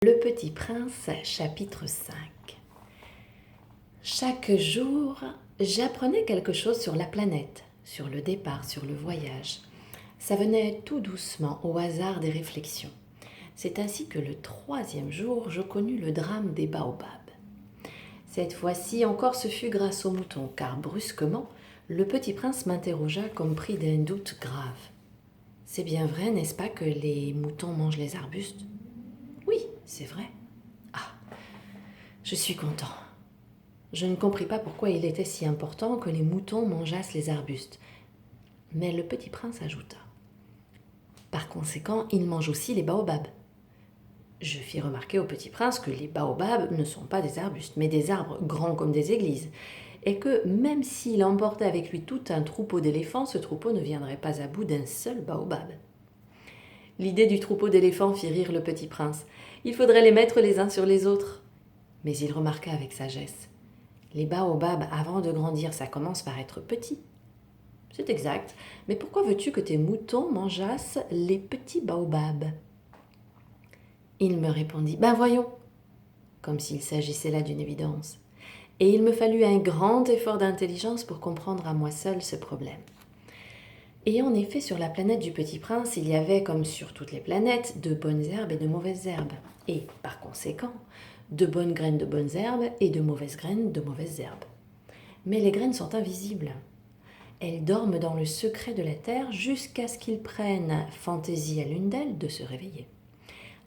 Le Petit Prince, chapitre 5. Chaque jour, j'apprenais quelque chose sur la planète, sur le départ, sur le voyage. Ça venait tout doucement, au hasard des réflexions. C'est ainsi que le 3e jour, je connus le drame des baobabs. Cette fois-ci encore, ce fut grâce aux moutons, car brusquement, le Petit Prince m'interrogea comme pris d'un doute grave. « C'est bien vrai, n'est-ce pas, que les moutons mangent les arbustes ?» « Oui, c'est vrai. » Ah, je suis content. Je ne compris pas pourquoi il était si important que les moutons mangeassent les arbustes. Mais le Petit Prince ajouta. Par conséquent, ils mangent aussi les baobabs. Je fis remarquer au Petit Prince que les baobabs ne sont pas des arbustes, mais des arbres grands comme des églises, et que même s'il emportait avec lui tout un troupeau d'éléphants, ce troupeau ne viendrait pas à bout d'un seul baobab. L'idée du troupeau d'éléphants fit rire le Petit Prince. Il faudrait les mettre les uns sur les autres. Mais il remarqua avec sagesse. Les baobabs, avant de grandir, ça commence par être petit. C'est exact, mais pourquoi veux-tu que tes moutons mangeassent les petits baobabs ? Il me répondit, ben voyons, comme s'il s'agissait là d'une évidence. Et il me fallut un grand effort d'intelligence pour comprendre à moi seul ce problème. Et en effet, sur la planète du Petit Prince, il y avait, comme sur toutes les planètes, de bonnes herbes et de mauvaises herbes. Et, par conséquent, de bonnes graines de bonnes herbes et de mauvaises graines de mauvaises herbes. Mais les graines sont invisibles. Elles dorment dans le secret de la terre jusqu'à ce qu'ils prennent fantaisie à l'une d'elles de se réveiller.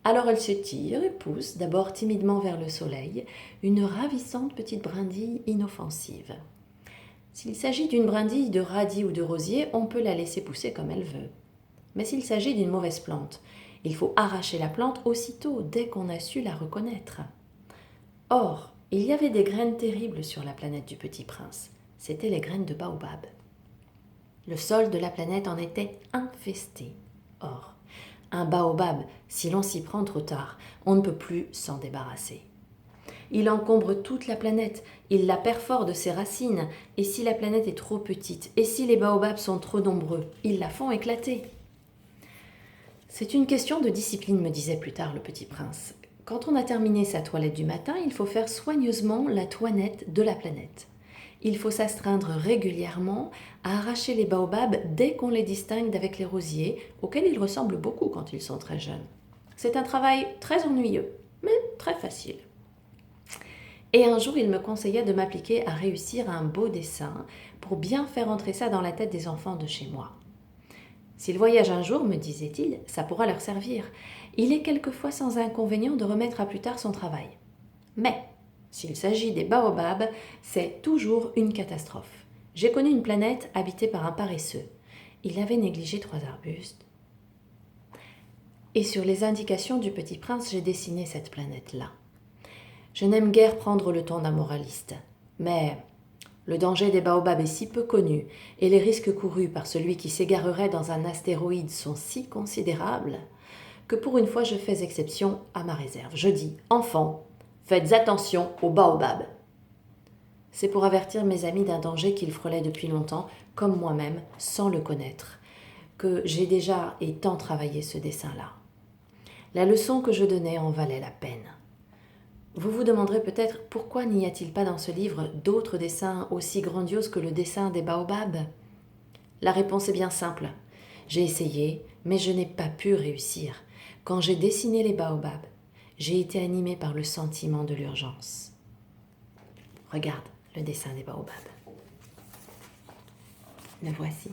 Alors elles s'étirent et poussent, d'abord timidement vers le soleil, une ravissante petite brindille inoffensive. S'il s'agit d'une brindille de radis ou de rosier, on peut la laisser pousser comme elle veut. Mais s'il s'agit d'une mauvaise plante, il faut arracher la plante aussitôt, dès qu'on a su la reconnaître. Or, il y avait des graines terribles sur la planète du Petit Prince. C'étaient les graines de baobab. Le sol de la planète en était infesté. Or, un baobab, si l'on s'y prend trop tard, on ne peut plus s'en débarrasser. Il encombre toute la planète, il la perfore de ses racines, et si la planète est trop petite, et si les baobabs sont trop nombreux, ils la font éclater. C'est une question de discipline, me disait plus tard le Petit Prince. Quand on a terminé sa toilette du matin, il faut faire soigneusement la toinette de la planète. Il faut s'astreindre régulièrement à arracher les baobabs dès qu'on les distingue d'avec les rosiers, auxquels ils ressemblent beaucoup quand ils sont très jeunes. C'est un travail très ennuyeux, mais très facile. Et un jour, il me conseilla de m'appliquer à réussir un beau dessin pour bien faire entrer ça dans la tête des enfants de chez moi. S'ils voyagent un jour, me disait-il, ça pourra leur servir. Il est quelquefois sans inconvénient de remettre à plus tard son travail. Mais, s'il s'agit des baobabs, c'est toujours une catastrophe. J'ai connu une planète habitée par un paresseux. Il avait négligé 3 arbustes. Et sur les indications du Petit Prince, j'ai dessiné cette planète-là. Je n'aime guère prendre le ton d'un moraliste, mais le danger des baobabs est si peu connu et les risques courus par celui qui s'égarerait dans un astéroïde sont si considérables que pour une fois je fais exception à ma réserve. Je dis, enfants, faites attention aux baobabs. C'est pour avertir mes amis d'un danger qu'ils frôlaient depuis longtemps, comme moi-même, sans le connaître, que j'ai déjà et tant travaillé ce dessin-là. La leçon que je donnais en valait la peine. Vous vous demanderez peut-être pourquoi n'y a-t-il pas dans ce livre d'autres dessins aussi grandioses que le dessin des baobabs ? La réponse est bien simple. J'ai essayé, mais je n'ai pas pu réussir. Quand j'ai dessiné les baobabs, j'ai été animée par le sentiment de l'urgence. Regarde le dessin des baobabs. Le voici.